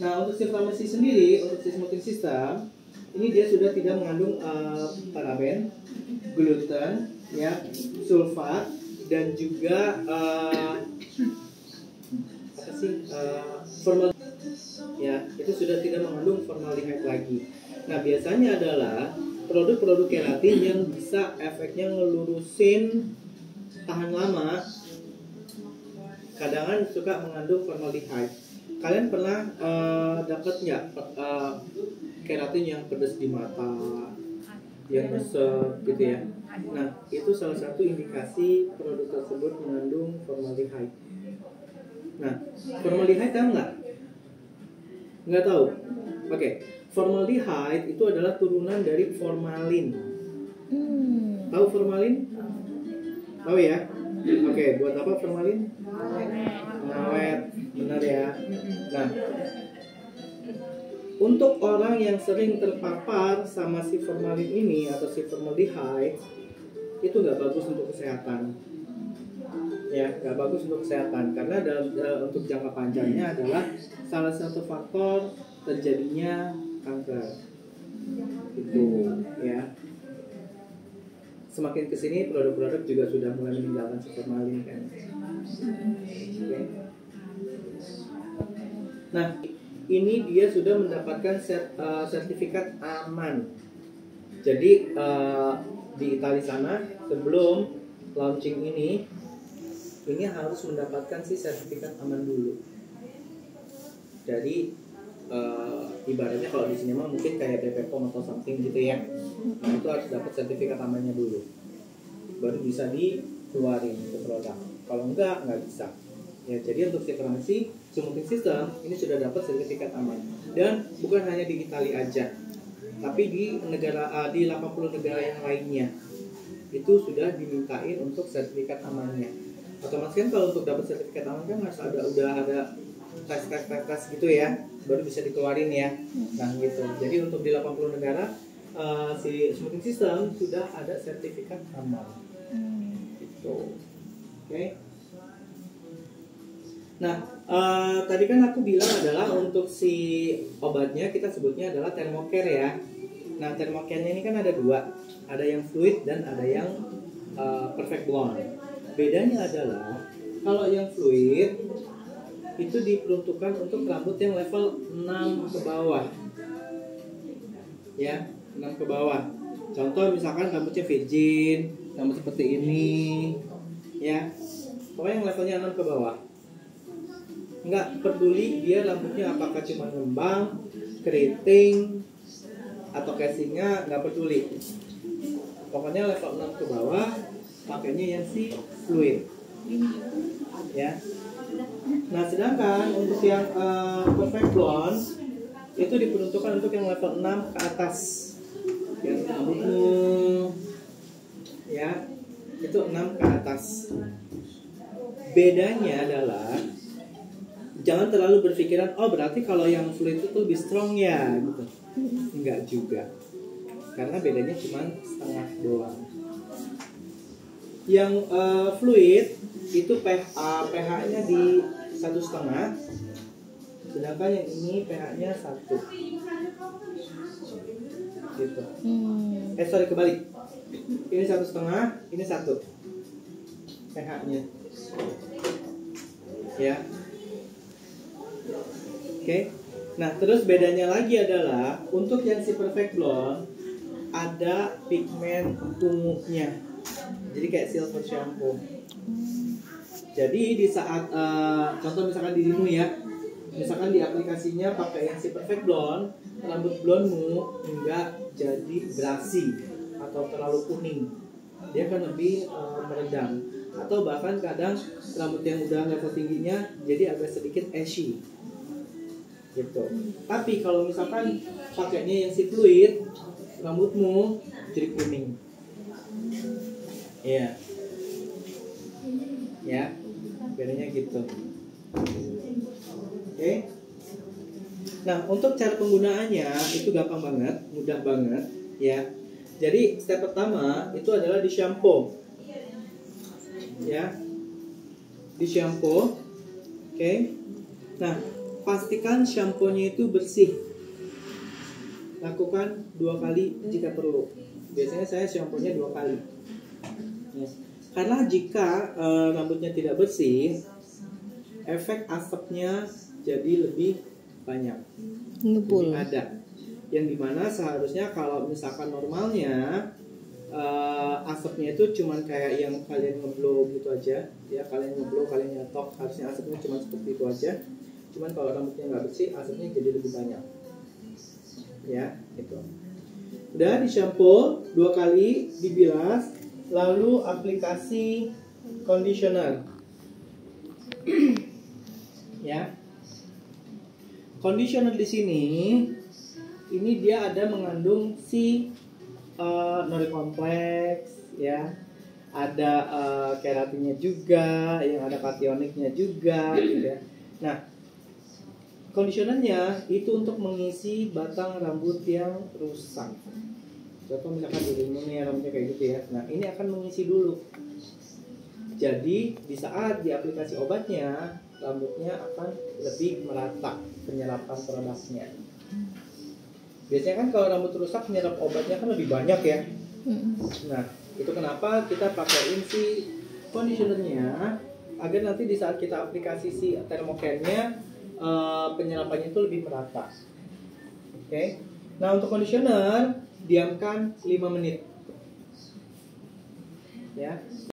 Nah, untuk si farmasi sendiri, untuk si smoothing system, ini dia sudah tidak mengandung paraben, gluten, ya, sulfat, dan juga formaldehyde. Ya, itu sudah tidak mengandung formaldehyde lagi. Nah, biasanya adalah produk-produk keratin yang bisa efeknya ngelurusin tahan lama, kadang suka mengandung formaldehyde. Kalian pernah dapat nggak keratin yang pedas di mata, yang mesek gitu ya? Nah, itu salah satu indikasi produk tersebut mengandung formaldehyde. Nah, formaldehyde tahu nggak? Nggak tahu? Oke, formaldehyde itu adalah turunan dari formalin. Tahu formalin? Tahu ya? Oke, buat apa formalin? Pengawet, benar ya. Nah, untuk orang yang sering terpapar sama si formalin ini atau si formaldehyde, itu nggak bagus untuk kesehatan. Ya, nggak bagus untuk kesehatan karena untuk jangka panjangnya adalah salah satu faktor terjadinya kanker. Itu, ya. Semakin kesini produk-produk juga sudah mulai meninggalkan si formalin kan. Okay. Nah, ini dia sudah mendapatkan sertifikat aman. Jadi di Italia sana sebelum launching ini harus mendapatkan si sertifikat aman dulu. Jadi ibaratnya kalau di sini mah mungkin kayak BPOM atau something gitu ya. Nah, itu harus dapat sertifikat amannya dulu, baru bisa dikeluarin ke produk. Kalau enggak bisa. Ya, jadi untuk si farmasi smoothing system ini sudah dapat sertifikat aman, dan bukan hanya di Italia aja, tapi di 80 negara yang lainnya itu sudah dimintain untuk sertifikat amannya. Otomatis kan kalau untuk dapat sertifikat aman kan harus udah ada tes gitu ya, baru bisa dikeluarin ya. Nah gitu. Jadi untuk di 80 negara si smoothing system sudah ada sertifikat aman. Gitu. Oke. Nah, tadi kan aku bilang adalah untuk si obatnya kita sebutnya adalah Thermocare ya. Nah, Thermocare-nya ini kan ada dua, ada yang fluid dan ada yang perfect blonde. Bedanya adalah kalau yang fluid itu diperuntukkan untuk rambut yang level 6 ke bawah. Ya, 6 ke bawah. Contoh misalkan rambutnya virgin, rambut seperti ini, ya. Pokoknya yang levelnya 6 ke bawah. Nggak peduli dia rambutnya apakah cuma ngembang, keriting, atau casingnya, nggak peduli. Pokoknya level 6 ke bawah, pakainya yang si fluid. Ya. Nah, sedangkan untuk yang perfect blonde itu diperuntukkan untuk yang level 6 ke atas. Yang rambutmu ya, itu 6 ke atas. Bedanya adalah jangan terlalu berpikiran, oh berarti kalau yang fluid itu lebih strong ya gitu. Enggak juga. Karena bedanya cuma setengah doang. Yang fluid itu pH-nya di 1,5, sedangkan yang ini pH-nya 1. Gitu. Sorry, kebalik. Ini 1,5, ini 1 pH-nya. Ya. Oke. Nah, terus bedanya lagi adalah untuk yang si perfect blonde ada pigmen ungunya. Jadi kayak silver shampoo. Jadi di saat contoh misalkan dirimu ya, misalkan di aplikasinya pakai yang si perfect blonde, rambut blondmu enggak jadi brasi atau terlalu kuning, dia akan lebih meredam, atau bahkan kadang rambut yang udah level tingginya jadi agak sedikit ashy gitu. Tapi kalau misalkan pakainya yang si fluid, rambutmu jadi kuning. Iya. Ya, bedanya gitu. Oke. Nah, untuk cara penggunaannya itu gampang banget, mudah banget ya. Jadi step pertama itu adalah di shampoo. Ya. Di shampoo. Oke. Nah, pastikan shampoo-nya itu bersih. Lakukan 2 kali jika perlu. Biasanya saya shampoo-nya 2 kali. Ya. Karena jika rambutnya tidak bersih, efek asapnya jadi lebih banyak. Ngebul. Lebih ada. Yang dimana seharusnya kalau misalkan normalnya asapnya itu cuman kayak yang kalian ngeblow gitu aja, ya kalian ngeblow, kalian nyetok, harusnya asapnya cuma seperti itu aja. Cuman kalau rambutnya nggak bersih, asapnya jadi lebih banyak. Ya, itu. Udah di shampoo 2 kali, dibilas, lalu aplikasi conditioner. Ya. Conditioner di sini ini dia ada mengandung si nori kompleks, ya. Ada keratinnya juga, yang ada kationiknya juga gitu ya. Nah, conditionernya itu untuk mengisi batang rambut yang rusak. Contoh misalkan dirimu nih rambutnya kayak gitu ya. Nah, ini akan mengisi dulu. Jadi di saat diaplikasi obatnya, rambutnya akan lebih merata penyerapan produknya. Biasanya kan kalau rambut rusak penyerap obatnya kan lebih banyak ya. Nah, itu kenapa kita pakaiin si conditionernya agar nanti di saat kita aplikasi si thermocan-nya penyerapannya itu lebih merata. Oke. Nah, untuk conditioner diamkan 5 menit. Ya.